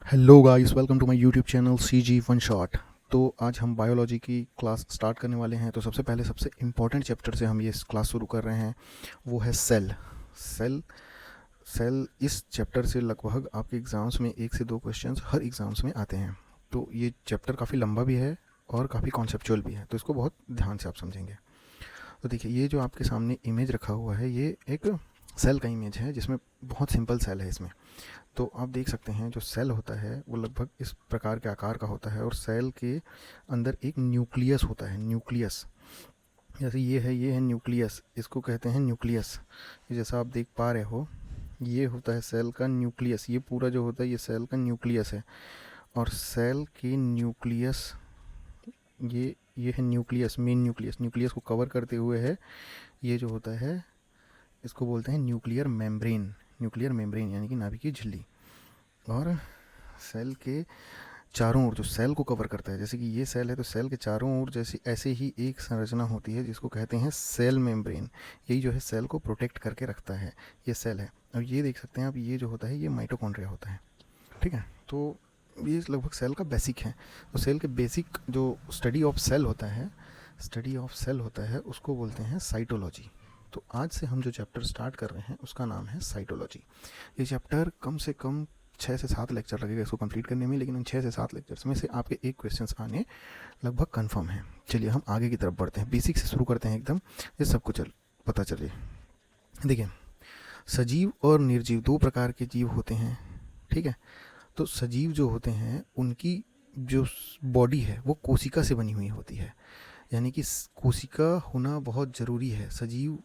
Hello guys, welcome to my YouTube channel C G one shot. तो आज हम biology की क्लास स्टार्ट करने वाले हैं। तो सबसे पहले सबसे इम्पॉर्टेंट चैप्टर से हम ये क्लास शुरू कर रहे हैं, वो है सेल। सेल सेल इस चैप्टर से लगभग आपके एग्ज़ाम्स में 1 से 2 क्वेश्चंस हर एग्ज़ाम्स में आते हैं। तो ये चैप्टर काफ़ी लंबा भी है और काफ़ी कॉन्सेप्चुअल भी है, तो इसको बहुत ध्यान से आप समझेंगे। तो देखिए, ये जो आपके सामने इमेज रखा हुआ है, ये एक सेल का इमेज है, जिसमें बहुत सिंपल सेल है इसमें। तो आप देख सकते हैं जो सेल होता है वो लगभग इस प्रकार के आकार का होता है, और सेल के अंदर एक न्यूक्लियस होता है। न्यूक्लियस जैसे ये है न्यूक्लियस, इसको कहते हैं न्यूक्लियस। जैसा आप देख पा रहे हो, ये होता है सेल का न्यूक्लियस। ये पूरा जो होता है ये सेल का न्यूक्लियस है। और सेल के न्यूक्लियस, ये है न्यूक्लियस, मेन न्यूक्लियस। न्यूक्लियस को कवर करते हुए है ये जो होता है, इसको बोलते हैं न्यूक्लियर मेम्ब्रेन। न्यूक्लियर मेम्ब्रेन यानी कि नाभिकीय झिल्ली। और सेल के चारों ओर जो सेल को कवर करता है, जैसे कि ये सेल है तो सेल के चारों ओर जैसे ऐसे ही एक संरचना होती है जिसको कहते हैं सेल मेम्ब्रेन। यही जो है सेल को प्रोटेक्ट करके रखता है, ये सेल है। और ये देख सकते हैं आप, ये जो होता है ये माइटोकॉन्ड्रिया होता है। ठीक है, तो ये लगभग सेल का बेसिक है। तो सेल के बेसिक जो स्टडी ऑफ सेल होता है उसको बोलते हैं साइटोलॉजी। तो आज से हम जो चैप्टर स्टार्ट कर रहे हैं उसका नाम है साइटोलॉजी। ये चैप्टर कम से कम 6 से 7 लेक्चर लगेगा इसको कंप्लीट करने में, लेकिन इन 6 से 7 लेक्चर्स में से आपके एक क्वेश्चंस आने लगभग कंफर्म है। चलिए हम आगे की तरफ बढ़ते हैं, बेसिक से शुरू करते हैं एकदम, ये सबको पता चलिए। देखिए, सजीव और निर्जीव 2 प्रकार के जीव होते हैं। ठीक है, तो सजीव जो होते हैं उनकी जो बॉडी है वो कोशिका से बनी हुई होती है, यानी कि कोशिका होना बहुत ज़रूरी है। सजीव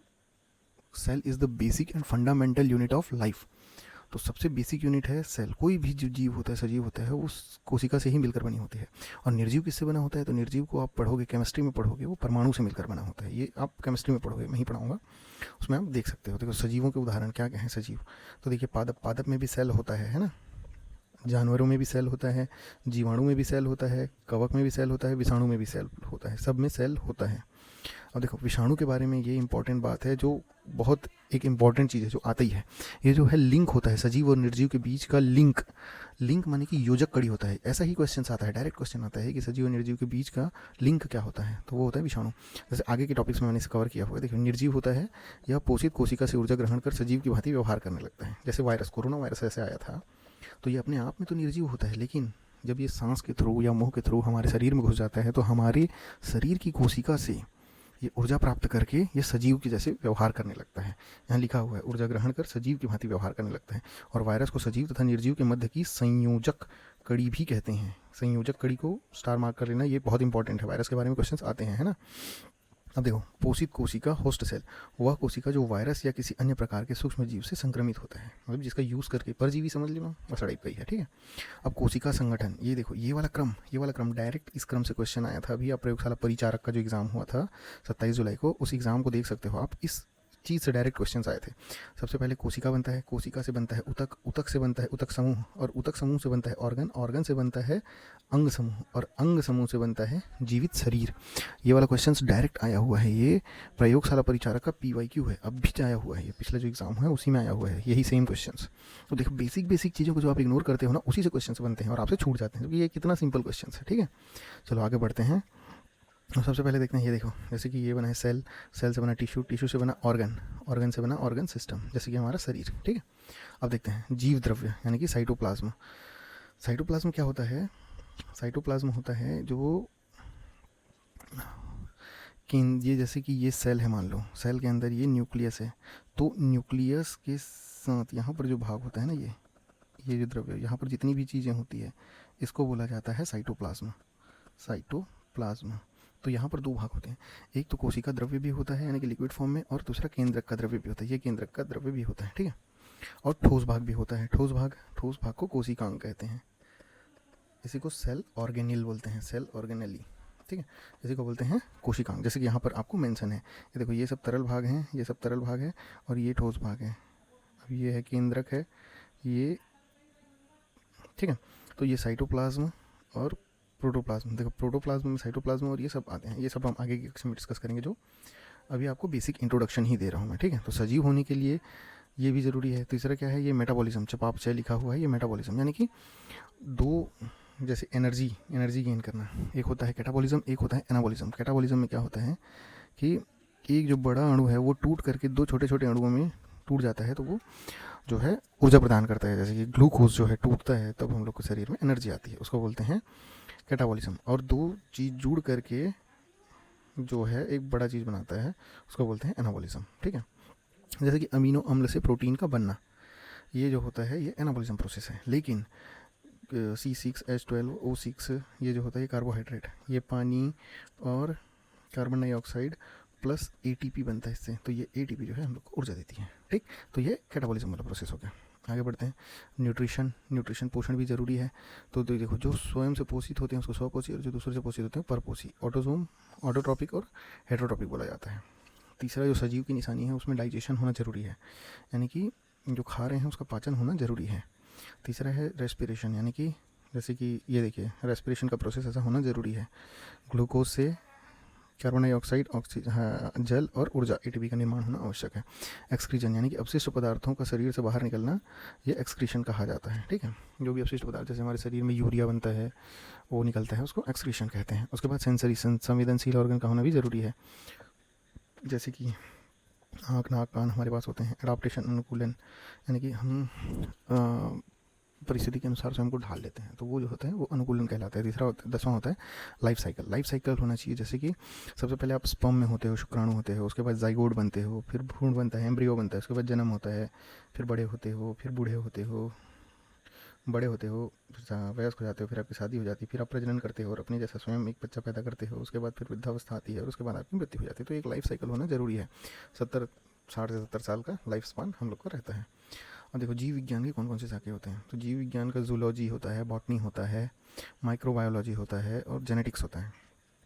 cell is the basic and fundamental unit of life. तो सबसे बेसिक यूनिट है सेल। कोई भी जो जीव होता है, सजीव होता है, वो कोशिका से ही मिलकर बनी होती है। और निर्जीव किससे बना होता है? तो निर्जीव को आप पढ़ोगे, केमिस्ट्री में पढ़ोगे, वो परमाणु से मिलकर बना होता है। ये आप केमिस्ट्री में पढ़ोगे, मैं ही पढ़ाऊंगा, उसमें आप देख सकते हो। देखो सजीवों के उदाहरण क्या क्या हैं सजीव। तो देखिए, पादप, पादप में भी सेल होता है ना। जानवरों में भी सेल होता है, जीवाणु में भी सेल होता है, कवक में भी सेल होता है, विषाणु में भी सेल होता है, सब में सेल होता है। अब देखो, विषाणु के बारे में ये इंपॉर्टेंट बात है, जो बहुत एक इंपॉर्टेंट चीज़ है जो आती है, ये जो है लिंक होता है सजीव और निर्जीव के बीच का लिंक। लिंक माने कि योजक कड़ी होता है। ऐसा ही क्वेश्चन आता है, डायरेक्ट क्वेश्चन आता है कि सजीव और निर्जीव के बीच का लिंक क्या होता है, तो वो होता है विषाणु। जैसे आगे के टॉपिक्स में मैंने इसे कवर किया हुआ है। देखिए, निर्जीव होता है, यह पोषित कोशिका से ऊर्जा ग्रहण कर सजीव की भांति व्यवहार करने लगता है। जैसे वायरस, कोरोना वायरस ऐसे आया था, तो ये अपने आप में तो निर्जीव होता है, लेकिन जब ये सांस के थ्रू या मुंह के थ्रू हमारे शरीर में घुस जाता है, तो हमारे शरीर की कोशिका से ये ऊर्जा प्राप्त करके ये सजीव के जैसे व्यवहार करने लगता है। यहाँ लिखा हुआ है, ऊर्जा ग्रहण कर सजीव की भांति व्यवहार करने लगता है। और वायरस को सजीव तथा निर्जीव के मध्य की संयोजक कड़ी भी कहते हैं। संयोजक कड़ी को स्टार मार्क कर लेना, ये बहुत इंपॉर्टेंट है, वायरस के बारे में क्वेश्चंस आते हैं, है ना। अब देखो, पोषित कोशिका, होस्ट सेल, वह कोशिका जो वायरस या किसी अन्य प्रकार के सूक्ष्म जीव से संक्रमित होता है, मतलब जिसका यूज़ करके, परजीवी समझ लेना, बस टाइप का ही है। ठीक है, अब कोशिका संगठन, ये देखो, ये वाला क्रम डायरेक्ट इस क्रम से क्वेश्चन आया था। अभी आप प्रयोगशाला परिचारक का जो एग्ज़ाम हुआ था 27 जुलाई को, उस एग्ज़ाम को देख सकते हो आप। इस चीज़ से डायरेक्ट क्वेश्चंस आए थे। सबसे पहले कोशिका बनता है, कोशिका से बनता है उतक, उतक से बनता है उतक समूह, और उतक समूह से बनता है ऑर्गन, ऑर्गन से बनता है अंग समूह, और अंग समूह से बनता है जीवित शरीर। ये वाला क्वेश्चंस डायरेक्ट आया हुआ है। ये प्रयोगशाला परिचारक का PYQ है, अब भी आया हुआ है, ये पिछला जो एग्जाम है उसी में आया हुआ है, यही सेम क्वेश्चंस। तो देखो, बेसिक बेसिक चीज़ों को जो आप इग्नोर करते हो ना, उसी से क्वेश्चन बनते हैं और आपसे छूट जाते हैं, क्योंकि ये कितना सिंपल क्वेश्चन है। ठीक है, चलो आगे बढ़ते हैं। और सबसे पहले देखते हैं, ये देखो, जैसे कि ये बना है सेल, सेल से बना टिश्यू, टिश्यू से बना ऑर्गन, ऑर्गन से बना ऑर्गन सिस्टम, जैसे कि हमारा शरीर। ठीक है, अब देखते हैं जीव द्रव्य यानी कि साइटोप्लाज्म। साइटोप्लाज्म क्या होता है? साइटोप्लाज्म होता है जो कि ये, जैसे कि ये सेल है, मान लो सेल के अंदर ये न्यूक्लियस है, तो न्यूक्लियस के साथ यहाँ पर जो भाग होता है ना, ये जो द्रव्य, यहाँ पर जितनी भी चीज़ें होती है, इसको बोला जाता है साइटोप्लाज्म। साइटोप्लाज्म। तो यहाँ पर 2 भाग होते हैं, एक तो कोशिका द्रव्य भी होता है यानी कि लिक्विड फॉर्म में, और दूसरा केंद्रक का द्रव्य भी होता है, ये केंद्रक का द्रव्य भी होता है। ठीक है, और ठोस भाग भी होता है। ठोस भाग को कोशिकांग कहते हैं, इसी को सेल ऑर्गेनिल बोलते हैं, सेल ऑर्गेनेली। ठीक है, इसी को बोलते हैं कोशिकांग, जैसे कि यहाँ पर आपको मेंशन है। ये देखो, ये सब तरल भाग हैं, ये सब तरल भाग है, और ये ठोस भाग है। अब ये है केंद्रक है, ये। ठीक है, तो ये साइटोप्लाज्म और प्रोटोप्लाज्म। देखो, प्रोटोप्लाज्म में साइटोप्लाज्म और ये सब आते हैं, ये सब हम आगे के में डिस्कस करेंगे, जो अभी आपको बेसिक इंट्रोडक्शन ही दे रहा हूँ मैं। ठीक है, तो सजीव होने के लिए ये भी ज़रूरी है। तीसरा क्या है? ये मेटाबॉलिज्म, चपापचय लिखा हुआ है, ये मेटाबॉलिज्म यानी कि दो, जैसे एनर्जी गेन करना, एक होता है कैटाबॉलिज्म, एक होता है एनाबॉलिज्म। कैटाबॉलिज्म में क्या होता है कि एक जो बड़ा अणु है वो टूट करके दो छोटे छोटे अणुओं में टूट जाता है, तो वो जो है ऊर्जा प्रदान करता है। जैसे कि ग्लूकोज जो है टूटता है तब हम लोग को शरीर में एनर्जी आती है, उसको बोलते हैं कैटाबॉलिज्म। और दो चीज़ जुड़ करके जो है एक बड़ा चीज़ बनाता है, उसको बोलते हैं एनाबॉलिज्म। ठीक है, जैसे कि अमीनो अम्ल से प्रोटीन का बनना, ये जो होता है ये एनाबॉलिज्म प्रोसेस है। लेकिन C6H12O6 ये जो होता है ये कार्बोहाइड्रेट, ये पानी और कार्बन डाइऑक्साइड प्लस ATP बनता है इससे, तो ये ATP जो है हम लोग को ऊर्जा देती है। ठीक, तो ये कैटाबॉलिज्म वाला प्रोसेस हो गया। आगे बढ़ते हैं। न्यूट्रिशन पोषण भी ज़रूरी है। तो देखो, जो स्वयं से पोषित होते हैं उसको स्वपोषी, और जो दूसरे से पोषित होते हैं परपोषी, ऑटोसोम, ऑटोट्रॉपिक और हेटरोट्रॉपिक बोला जाता है। तीसरा जो सजीव की निशानी है उसमें डाइजेशन होना ज़रूरी है, यानी कि जो खा रहे हैं उसका पाचन होना ज़रूरी है। तीसरा है रेस्पिरेशन, यानी कि जैसे कि ये देखिए रेस्पिरेशन का प्रोसेस ऐसा होना ज़रूरी है। ग्लूकोज से कार्बन डाइऑक्साइड, ऑक्सीजन, जल और ऊर्जा ATP का निर्माण होना आवश्यक है। एक्सक्रीजन, यानी कि अपशिष्ट पदार्थों का शरीर से बाहर निकलना, ये एक्सक्रीशन कहा जाता है। ठीक है, जो भी अपशिष्ट पदार्थ जैसे हमारे शरीर में यूरिया बनता है वो निकलता है, उसको एक्सक्रीशन कहते हैं। उसके बाद सेंसरी, संवेदनशील ऑर्गन का होना भी ज़रूरी है, जैसे कि आँख, नाक, कान हमारे पास होते हैं। एडाप्टेशन, अनुकूलन, यानी कि हम परिस्थिति के अनुसार स्वयं को ढाल लेते हैं, तो वो जो होता है वो अनुकूलन कहलाता है। तीसरा 10वां होता है लाइफ साइकिल होना चाहिए, जैसे कि सबसे पहले आप स्पर्म में होते हो, शुक्राणु होते हो, उसके बाद जाइगोट बनते हो, फिर भ्रूण बनता है, एम्ब्रियो बनता है, उसके बाद जन्म होता है, फिर बड़े होते हो, फिर बूढ़े होते हो, वयस्क हो जाते हो, फिर आपकी शादी हो जाती है, फिर आप प्रजनन करते हो और अपने जैसा स्वयं एक बच्चा पैदा करते हो, उसके बाद फिर वृद्धावस्था आती है और उसके बाद आपकी मृत्यु हो जाती है। तो एक लाइफ साइकिल होना ज़रूरी है। 60 से 70 साल का लाइफ स्पान हम लोग का रहता है। और देखो, जीव विज्ञान के कौन कौन से शाखे होते हैं, तो जीव विज्ञान का जूलॉजी होता है, बॉटनी होता है, माइक्रोबायोलॉजी होता है और जेनेटिक्स होता है।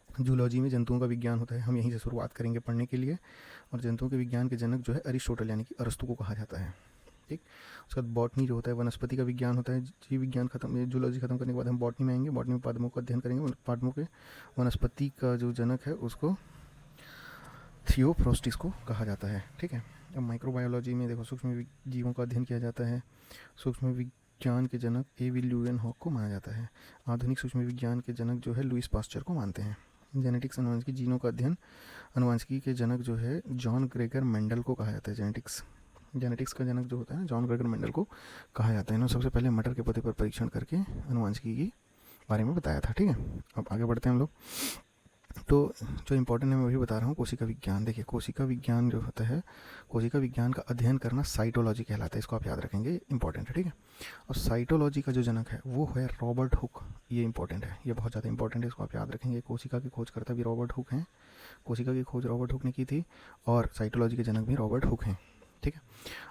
जूलॉजी में जंतुओं का विज्ञान होता है, हम यहीं से शुरुआत करेंगे पढ़ने के लिए। और जंतुओं के विज्ञान के जनक जो है अरिस्टोटल, यानी कि अरस्तु को कहा जाता है। ठीक, उसके बाद बॉटनी जो होता है वनस्पति का विज्ञान होता है। जीव विज्ञान खत्म, जूलॉजी खत्म करने के बाद हम बॉटनी में आएंगे। बॉटनी में पादपों का अध्ययन करेंगे। पादपों के वनस्पति का जो जनक है उसको थियोफ्रॉस्टिस को कहा जाता है। ठीक है, अब माइक्रोबायोलॉजी में देखो सूक्ष्म जीवों का अध्ययन किया जाता है। सूक्ष्म विज्ञान के जनक A.V. ल्यूवेनहॉक को माना जाता है। आधुनिक सूक्ष्म विज्ञान के जनक जो है लुईस पास्चर को मानते हैं। जेनेटिक्स, अनुवांशिकी, जीनों का अध्ययन, अनुवांशिकी के जनक जो है जॉन ग्रेगर मेंडल को कहा जाता है। जेनेटिक्स का जनक जो होता है ना, जॉन ग्रेगर मेंडल को कहा जाता है। इन्होंने सबसे पहले मटर के पौधे पर परीक्षण करके अनुवांशिकी के बारे में बताया था। ठीक है, अब आगे बढ़ते हैं हम लोग। तो जो इम्पोर्टेंट है मैं वही बता रहा हूँ। कोशिका विज्ञान, देखिए कोशिका विज्ञान जो होता है, कोशिका विज्ञान का अध्ययन करना साइटोलॉजी कहलाता है, इसको आप याद रखेंगे, इंपॉर्टेंट है। ठीक है, और साइटोलॉजी का जो जनक है वो है रॉबर्ट हुक, ये इंपॉर्टेंट है, ये बहुत ज़्यादा इंपॉर्टेंट है, इसको आप याद रखेंगे। कोशिका की खोज करता भी रॉबर्ट हुक हैं, कोशिका की खोज रॉबर्ट हुक ने की थी, और साइटोलॉजी के जनक भी रॉबर्ट हुक हैं। ठीक है,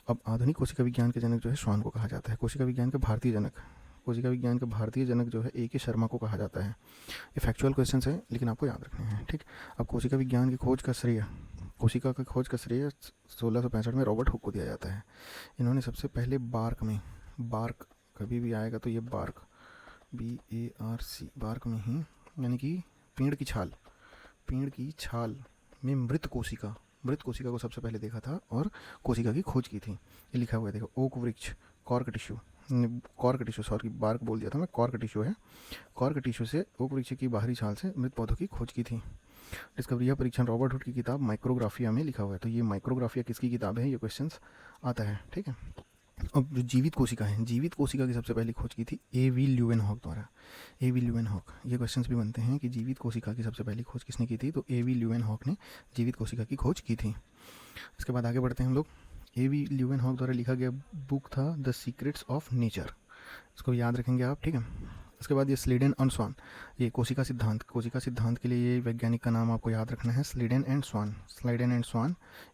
अब आधुनिक कोशिका विज्ञान के जनक जो है श्वान को कहा जाता है। कोशिका विज्ञान के भारतीय जनक जो है A.K. शर्मा को कहा जाता है। ये फैक्चुअल क्वेश्चंस हैं लेकिन आपको याद रखने हैं। ठीक, अब कोशिका विज्ञान की खोज का श्रेय 1665 में रॉबर्ट हुक को दिया जाता है। इन्होंने सबसे पहले बार्क कभी भी आएगा तो ये बार्क, BARC, बार्क में ही, यानी कि पेड़ की छाल में मृत कोशिका को सबसे पहले देखा था और कोशिका की खोज की थी। ये लिखा हुआ है, देखो, ओक वृक्ष, कॉर्क टिश्यू, सॉरी बार्क बोल दिया था मैं, कॉर्क टिश्यू से ओक वृक्ष की बाहरी छाल से मृत पौधों की खोज की थी। डिस्कवरी या परीक्षण रॉबर्ट हुक की किताब माइक्रोग्राफिया में लिखा हुआ है। तो ये माइक्रोग्राफिया किसकी किताब है, ये क्वेश्चंस आता है। ठीक है, अब जो जीवित कोशिका की सबसे पहली खोज की थी A.V. ल्यूवेनहॉक द्वारा। ये क्वेश्चंस भी बनते हैं कि जीवित कोशिका की सबसे पहली खोज किसने की थी, तो A.V. ल्यूवेनहॉक ने जीवित कोशिका की खोज की थी। इसके बाद आगे बढ़ते हैं हम लोग। A.V. ल्यूवेनहॉक द्वारा लिखा गया बुक था द सीक्रेट्स ऑफ नेचर, इसको याद रखेंगे आप। ठीक है, उसके बाद ये स्लीडन एंड स्वान, ये कोशिका सिद्धांत के लिए ये वैज्ञानिक का नाम आपको याद रखना है, स्लीडन एंड स्वान,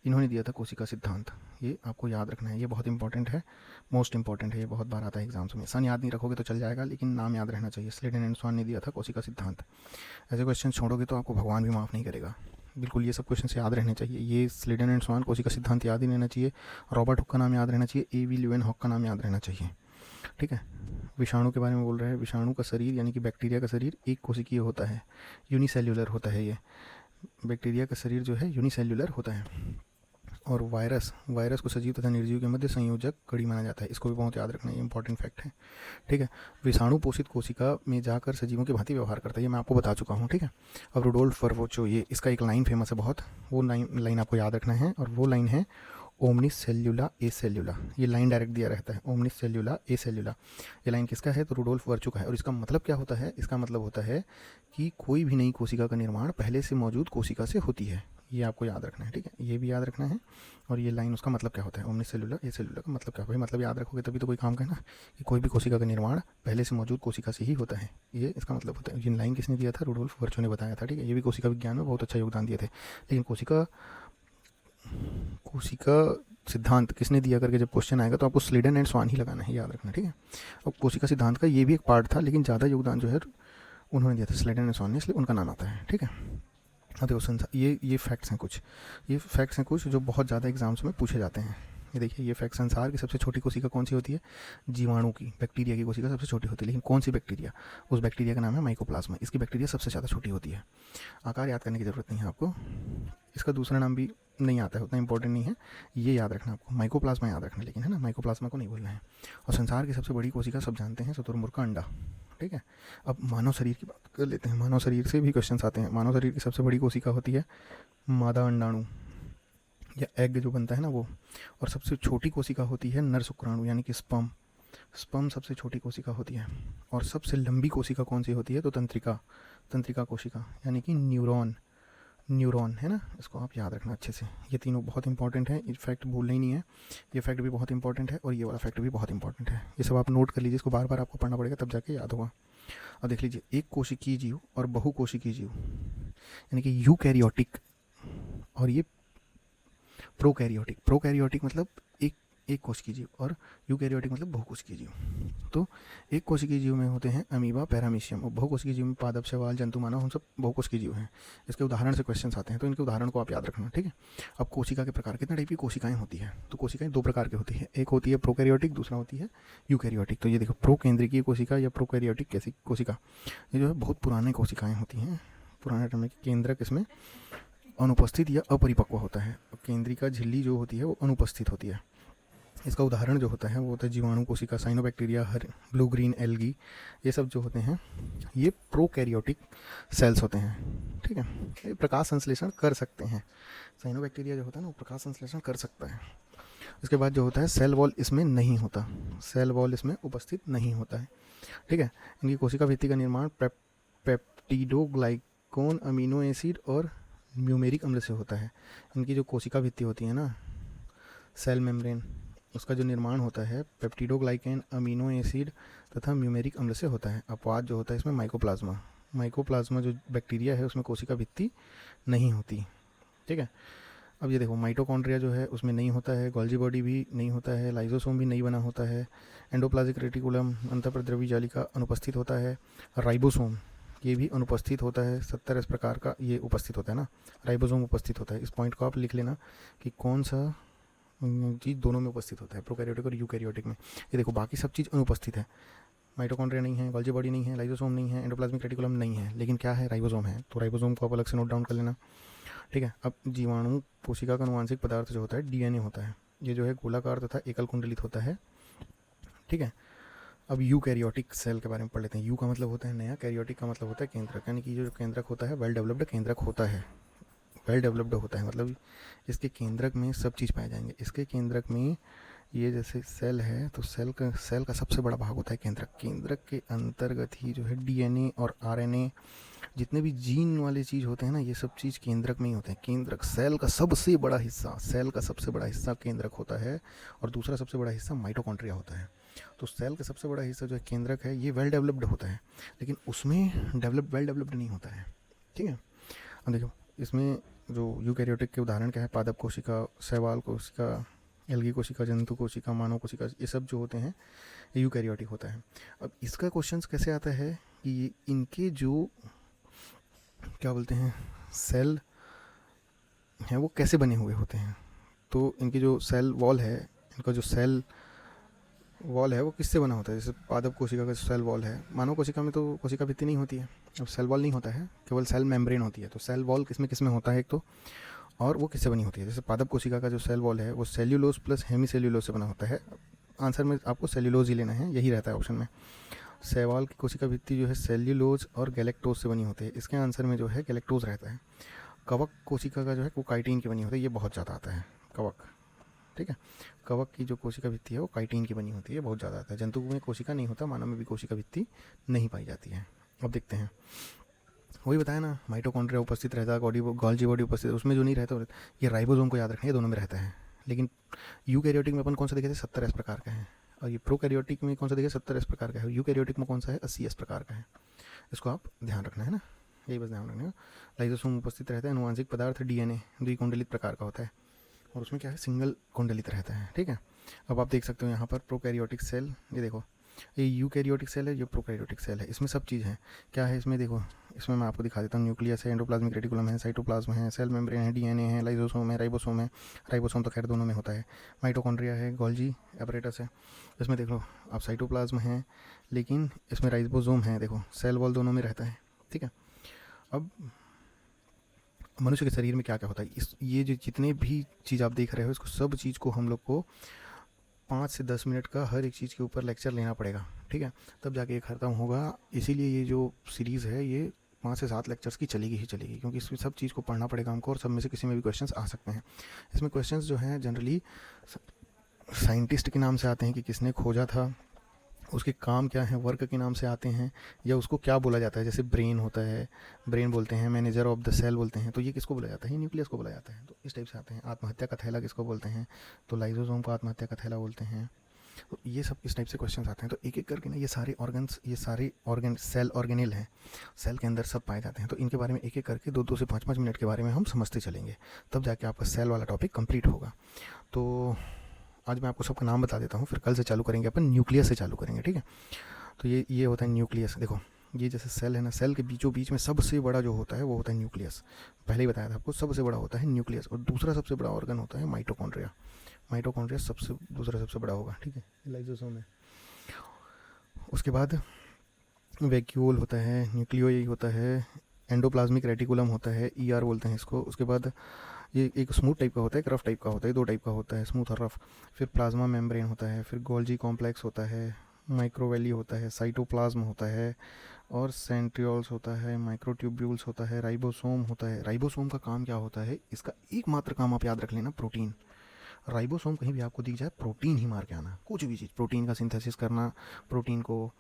इन्होंने दिया था कोशिका सिद्धांत, ये आपको याद रखना है, ये बहुत इंपॉर्टेंट है, मोस्ट इंपॉर्टेंट है, ये बहुत बार आता है एग्जाम्स में। सन याद नहीं रखोगे तो चल जाएगा, लेकिन नाम याद रहना चाहिए। स्लीडन एंड स्वान ने दिया था कोशिका सिद्धांत। ऐसे क्वेश्चन छोड़ोगे तो आपको भगवान भी माफ़ नहीं करेगा। बिल्कुल ये सब क्वेश्चन याद रहने चाहिए। ये स्लीडन एंड स्वान, कोशिका सिद्धांत याद ही रहना चाहिए, रॉबर्ट हुक का नाम याद रहना चाहिए, A.V. ल्यूवेनहॉक का नाम याद रहना चाहिए। ठीक है, विषाणु के बारे में बोल रहे हैं। विषाणु का शरीर यानी कि बैक्टीरिया का शरीर एक कोशिकीय होता है, यूनिसेल्युलर होता है। ये बैक्टीरिया का शरीर जो है यूनिसेल्युलर होता है। और वायरस वायरस को सजीव तथा निर्जीव के मध्य संयोजक कड़ी माना जाता है। इसको भी बहुत याद रखना है, ये इंपॉर्टेंट फैक्ट है। ठीक है, विषाणु पोषित कोशिका में जाकर सजीवों की भांति व्यवहार करता है, ये मैं आपको बता चुका हूँ। ठीक है, अब रुडोल्फ वर्वोचो, ये इसका एक लाइन फेमस है बहुत, वो लाइन आपको याद रखना है, और वो लाइन है ओमनिस सेल्यूला ए सेल्यूला। ये लाइन डायरेक्ट दिया रहता है, ओमनिस सेल्यूला ए सेल्यूला। ये लाइन किसका है? तो रुडोल्फ वर्चो का है। और इसका मतलब क्या होता है? इसका मतलब होता है कि कोई भी नई कोशिका का निर्माण पहले से मौजूद कोशिका से होती है। ये आपको याद रखना है। ठीक है, ये भी याद रखना है। और ये लाइन उसका मतलब क्या होता है? ओमनिस सेल्यूला ए सेल्यूला का मतलब क्या है? भाई मतलब याद रखोगे तभी तो कोई काम करना, कि कोई भी कोशिका का निर्माण पहले से मौजूद कोशिका से ही होता है, ये इसका मतलब होता है। ये लाइन किसने दिया था? रुडोल्फ वर्चो ने बताया था। ठीक है, ये भी कोशिका विज्ञान में बहुत अच्छा योगदान दिए थे। लेकिन कोशिका सिद्धांत किसने दिया करके जब क्वेश्चन आएगा तो आपको स्लीडन एंड स्वान ही लगाना है, याद रखना। ठीक है, अब कोशिका सिद्धांत का ये भी एक पार्ट था, लेकिन ज़्यादा योगदान जो है उन्होंने दिया था, स्लीडन एंड स्वान ने, इसलिए उनका नाम आता है। ठीक है, अब देखो संसार, ये फैक्ट्स हैं कुछ, ये फैक्ट्स हैं कुछ जो बहुत ज़्यादा एग्जाम्स में पूछे जाते हैं। ये देखिए, ये फैक्ट, संसार की सबसे छोटी कोशिका कौन सी होती है? जीवाणु की, बैक्टीरिया की कोशिका सबसे छोटी होती है। लेकिन कौन सी बैक्टीरिया? उस बैक्टीरिया का नाम है माइकोप्लाज्मा। इसकी बैक्टीरिया सबसे ज़्यादा छोटी होती है। आकार याद करने की ज़रूरत नहीं है आपको, इसका दूसरा नाम भी नहीं आता है, उतना इंपॉर्टेंट नहीं है, ये याद रखना आपको, माइकोप्लाज्मा याद रखना, लेकिन है ना, माइकोप्लाज्मा को नहीं भूलना है। और संसार की सबसे बड़ी कोशिका सब जानते हैं, शुतुरमुर्ग का अंडा। ठीक है, अब मानव शरीर की बात कर लेते हैं। मानव शरीर से भी क्वेश्चन आते हैं। मानव शरीर की सबसे बड़ी कोशिका होती है मादा अंडाणु, या एग जो बनता है ना वो। और सबसे छोटी कोशिका होती है नर शुक्राणु, यानी कि स्पर्म। स्पर्म सबसे छोटी कोशिका होती है। और सबसे लंबी कोशिका कौन सी होती है? तो तंत्रिका कोशिका, यानी कि न्यूरॉन है ना, इसको आप याद रखना अच्छे से। ये तीनों बहुत इंपॉर्टेंट है, ये फैक्ट भूलना ही नहीं है। ये फैक्ट भी बहुत इंपॉर्टेंट है और ये वाला फैक्ट भी बहुत इंपॉर्टेंट है। ये सब आप नोट कर लीजिए, इसको बार बार आपको पढ़ना पड़ेगा तब जाके याद होगा। अब देख लीजिए, एक कोशिकीय जीव और बहुकोशिकीय जीव, यानी कि यूकैरियोटिक और ये प्रोकैरियोटिक मतलब एक कोशिकीय जीव, और यूकैरियोटिक मतलब बहुकोशिकीय जीव। तो एक कोशिकीय जीव में होते हैं अमीबा, पैरामीशियम, और बहुकोशिकीय जीव में पादप, शैवाल, जंतु, मानव, हम सब बहुकोशिकीय जीव हैं। इसके उदाहरण से क्वेश्चन आते हैं, तो इनके उदाहरण को आप याद रखना। ठीक है, अब कोशिका के प्रकार, कितने टाइप की कोशिकाएं होती है? तो कोशिकाएं दो प्रकार की होती है, एक होती है प्रोकैरियोटिक, दूसरा होती है यूकैरियोटिक। तो ये देखो, प्रोकेंद्रिकीय कोशिका या प्रोकैरियोटिक कैसी कोशिका, ये जो है बहुत पुराने कोशिकाएं होती हैं। पुराने टाइम में केंद्रक इसमें अनुपस्थित या अपरिपक्व होता है। केंद्रिका झिल्ली जो होती है वो अनुपस्थित होती है। इसका उदाहरण जो होता है वो होता है जीवाणु कोशिका, साइनोबैक्टीरिया, ब्लू ग्रीन एल्गी, ये सब जो होते हैं ये प्रोकैरियोटिक सेल्स होते हैं। ठीक है, ये प्रकाश संश्लेषण कर सकते हैं। साइनोबैक्टीरिया जो होता है ना वो प्रकाश संश्लेषण कर सकता है। इसके बाद जो होता है सेल वॉल इसमें नहीं होता, सेल वॉल इसमें उपस्थित नहीं होता है। ठीक है, इनकी कोशिका भित्ति का निर्माण पेप्टिडोग्लाइकोन, अमीनो एसिड और म्यूमेरिक अम्ल से होता है। इनकी जो कोशिका भित्ति होती है ना, सेल मेम्ब्रेन, उसका जो निर्माण होता है पेप्टिडोग्लाइकेन, अमीनो एसिड तथा म्यूमेरिक अम्ल से होता है। अपवाद जो होता है इसमें माइकोप्लाज्मा जो बैक्टीरिया है उसमें कोशिका भित्ति नहीं होती। ठीक है, अब ये देखो, माइटोकॉन्ड्रिया जो है उसमें नहीं होता है, गोल्जी बॉडी भी नहीं होता है, लाइजोसोम भी नहीं बना होता है, एंडोप्लाज्मिक रेटिकुलम, अंतःप्रद्रवी जालिका अनुपस्थित होता है, राइबोसोम ये भी अनुपस्थित होता है। 70 इस प्रकार का ये उपस्थित होता है ना, राइबोसोम उपस्थित होता है। इस पॉइंट को आप लिख लेना कि कौन सा चीज़ दोनों में उपस्थित होता है, प्रोकैरियोटिक और यूकैरियोटिक में। ये देखो, बाकी सब चीज़ अनुपस्थित है, माइटोकॉन्ड्रिया नहीं है, गोल्जी बॉडी नहीं है, लाइजोसोम नहीं है, एंडोप्लाज्मिक रेटिकुलम नहीं है, लेकिन क्या है? राइबोसोम है। तो राइबोसोम को आप अलग से नोट डाउन कर लेना। ठीक है, अब जीवाणु कोशिका का अनुवांशिक पदार्थ जो होता है डीएनए होता है। ये जो है गोलाकार तथा एकल कुंडलित होता है। ठीक है, अब यूकैरियोटिक सेल के बारे में पढ़ लेते हैं। यू का मतलब होता है नया, कैरियोटिक का मतलब होता है केंद्रक, यानी कि जो केंद्रक होता है वेल डेवलप्ड केंद्रक होता है। वेल डेवलप्ड होता है मतलब इसके केंद्रक में सब चीज़ पाए जाएंगे। इसके केंद्रक में ये जैसे सेल है तो सेल का सबसे बड़ा भाग होता है केंद्रक। केंद्रक के अंतर्गत ही जो है डीएनए और आरएनए, जितने भी जीन वाले चीज़ होते हैं ना, ये सब चीज़ केंद्रक में ही होते हैं। केंद्रक सेल का सबसे बड़ा हिस्सा केंद्रक होता है, और दूसरा सबसे बड़ा हिस्सा माइटोकॉन्ड्रिया होता है। तो सेल का सबसे बड़ा हिस्सा जो है केंद्रक है, ये वेल डेवलप्ड होता है, लेकिन उसमें वेल डेवलप्ड नहीं होता है। ठीक है, अब देखो, इसमें जो यूकैरियोटिक के उदाहरण क्या है? पादप कोशिका, शैवाल कोशिका, एल्गी कोशिका, जंतु कोशिका, मानव कोशिका, ये सब जो होते हैं ये यूकैरियोटिक होता है। अब इसका क्वेश्चन कैसे आता है कि इनके जो क्या बोलते हैं सेल हैं वो कैसे बने हुए होते हैं? तो इनकी जो सेल वॉल है, इनका जो सेल वॉल है वो किससे बना होता है? जैसे पादप कोशिका का सेल वॉल है, मानव कोशिका में तो कोशिका भित्ति नहीं होती है, अब सेल वॉल नहीं होता है, केवल सेल मेम्ब्रेन होती है। तो सेल वॉल किस में होता है? एक तो और वो किससे बनी होती है? जैसे पादप कोशिका का जो सेल वॉल है वो सेल्यूलोज प्लस हेमी सेल्यूलोज से बना होता है। आंसर में आपको सेल्यूलोज ही लेना है, यही रहता है ऑप्शन में। शैवाल की कोशिका भित्ति जो है सेल्यूलोज और गैलेक्टोज से बनी होती है, इसके आंसर में जो है गैलेक्टोज रहता है। कवक कोशिका का जो है वो काइटिन की बनी होती है, ये बहुत ज़्यादा आता है कवक, ठीक है। कवक की जो कोशिका भित्ति है वो काइटिन की बनी होती है, बहुत ज़्यादा आता है। जंतु में कोशिका नहीं होता, मानव में भी कोशिका भित्ति नहीं पाई जाती है। अब देखते हैं, वही बताया ना, माइटोकॉन्ड्रिया उपस्थित रहता है, गोल्जी बॉडी उपस्थित, उसमें जो नहीं रहता ये राइबोसोम को याद रखना, ये दोनों में रहता है। लेकिन यूकैरियोटिक में अपन कौन सा देखे थे? 70S प्रकार का है। और ये प्रोकैरियोटिक में कौन सा देखे? 70S प्रकार का है। यूकैरियोटिक में कौन सा है? 80S प्रकार का है। इसको आप ध्यान रखना है ना, यही बस ध्यान रखना है। लाइसोसोम उपस्थित रहता है, अनुवांशिक पदार्थ DNA द्विकुंडलित प्रकार का होता है, और उसमें क्या है? सिंगल कुंडलित रहता है, ठीक है। अब आप देख सकते हो यहाँ पर प्रोकैरियोटिक सेल, ये देखो, ये यूकैरियोटिक सेल है, ये प्रोकैरियोटिक सेल है, इसमें सब चीज़ है। क्या है इसमें? देखो, इसमें मैं आपको दिखा देता हूँ। न्यूक्लियस है, एंडोप्लाज्मिक रेटिकुलम है, साइटोप्लाज्म है, सेल मेम्ब्रेन है, DNA है, लाइसोसोम है, राइबोसोम है। राइबोसोम तो खैर दोनों में होता है। माइटोकॉन्ड्रिया है, गोल्जी एपरेटस है। इसमें देख लो आप, साइटोप्लाज्म है, लेकिन इसमें राइबोसोम है, देखो सेल वॉल दोनों में रहता है, ठीक है। अब मनुष्य के शरीर में क्या क्या होता है, ये जो जितने भी चीज़ आप देख रहे हो, इसको सब चीज़ को हम लोग को 5 से 10 मिनट का हर एक चीज़ के ऊपर लेक्चर लेना पड़ेगा, ठीक है, तब जाके ये खत्म होगा। इसीलिए ये जो सीरीज़ है ये 5 से 7 लेक्चर्स की चलेगी ही चलेगी, क्योंकि इसमें सब चीज़ को पढ़ना पड़ेगा हमको, और सब में से किसी में भी क्वेश्चंस आ सकते हैं। इसमें क्वेश्चंस जो हैं जनरली साइंटिस्ट के नाम से आते हैं कि किसने खोजा था, उसके काम क्या है, वर्क के नाम से आते हैं, या उसको क्या बोला जाता है। जैसे ब्रेन होता है, ब्रेन बोलते हैं, मैनेजर ऑफ द सेल बोलते हैं, तो ये किसको बोला जाता है? न्यूक्लियस को बोला जाता है। तो इस टाइप से आते हैं। आत्महत्या का थैला किसको बोलते हैं? तो लाइसोसोम को आत्महत्या का थैला बोलते हैं। तो ये सब इस टाइप से क्वेश्चन आते हैं। तो एक एक करके ना ये सारे ऑर्गन्स, ये सारे ऑर्गन सेल ऑर्गेनिल हैं, सेल के अंदर सब पाए जाते हैं। तो इनके बारे में एक एक करके 2-2 से 5-5 मिनट के बारे में हम समझते चलेंगे, तब जाके आपका सेल वाला टॉपिक कंप्लीट होगा। तो आज मैं आपको सबका नाम बता देता हूँ, फिर कल से चालू करेंगे अपन, न्यूक्लियस से चालू करेंगे, ठीक है। तो ये होता है न्यूक्लियस। देखो ये जैसे सेल है ना, सेल के बीचों बीच में सबसे बड़ा जो होता है वो होता है न्यूक्लियस। पहले ही बताया था आपको, सबसे बड़ा होता है न्यूक्लियस। और दूसरा सबसे बड़ा ऑर्गन होता है माइटोकॉन्ड्रिया। माइटोकॉन्ड्रिया दूसरा सबसे बड़ा होगा, ठीक है, लाइसोसोम है। उसके बाद वैक्यूल होता है, न्यूक्लियोई होता है, एंडोप्लाज्मिक रेटिकुलम होता है, ER बोलते हैं इसको। उसके बाद ये एक स्मूथ टाइप का होता है, एक रफ टाइप का होता है, 2 टाइप का होता है, स्मूथ और रफ। फिर प्लाज्मा मेम्ब्रेन होता है, फिर गोल्जी कॉम्प्लेक्स होता है, माइक्रोवेली होता है, साइटोप्लाज्म होता है, और सेंट्रियोल्स होता है, माइक्रोट्यूब्यूल्स होता है, राइबोसोम होता है। राइबोसोम का काम क्या होता है? इसका एकमात्र काम आप याद रख लेना, प्रोटीन। राइबोसोम कहीं भी आपको दिख जाए, प्रोटीन ही मार के आना, कुछ भी चीज़, प्रोटीन का सिंथेसिस करना, प्रोटीन को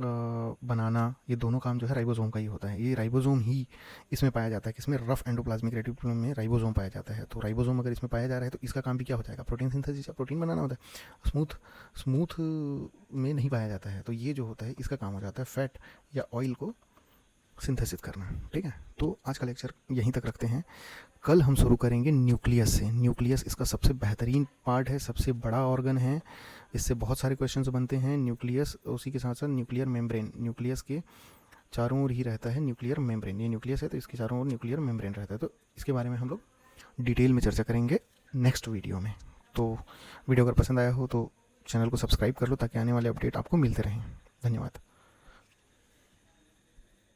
बनाना, ये दोनों काम जो है राइबोसोम का ही होता है। ये राइबोसोम ही इसमें पाया जाता है, किसमें? रफ एंडोप्लाज्मिक रेटिकुलम में राइबोसोम पाया जाता है। तो राइबोसोम अगर इसमें पाया जा रहा है तो इसका काम भी क्या हो जाएगा? प्रोटीन सिंथेसिस, या प्रोटीन बनाना होता है। स्मूथ में नहीं पाया जाता है, तो ये जो होता है इसका काम हो जाता है फैट या ऑयल को सिंथेसिस करना, ठीक है। तो आज का लेक्चर यहीं तक रखते हैं। कल हम शुरू करेंगे न्यूक्लियस से। न्यूक्लियस इसका सबसे बेहतरीन पार्ट है, सबसे बड़ा ऑर्गन है, इससे बहुत सारे क्वेश्चंस बनते हैं। न्यूक्लियस, उसी के साथ साथ न्यूक्लियर मेम्ब्रेन, न्यूक्लियस के चारों ओर ही रहता है न्यूक्लियर मेम्ब्रेन। ये न्यूक्लियस है तो इसके चारों ओर न्यूक्लियर मेम्ब्रेन रहता है। तो इसके बारे में हम लोग डिटेल में चर्चा करेंगे नेक्स्ट वीडियो में। तो वीडियो अगर पसंद आया हो तो चैनल को सब्सक्राइब कर लो, ताकि आने वाले अपडेट आपको मिलते रहें। धन्यवाद।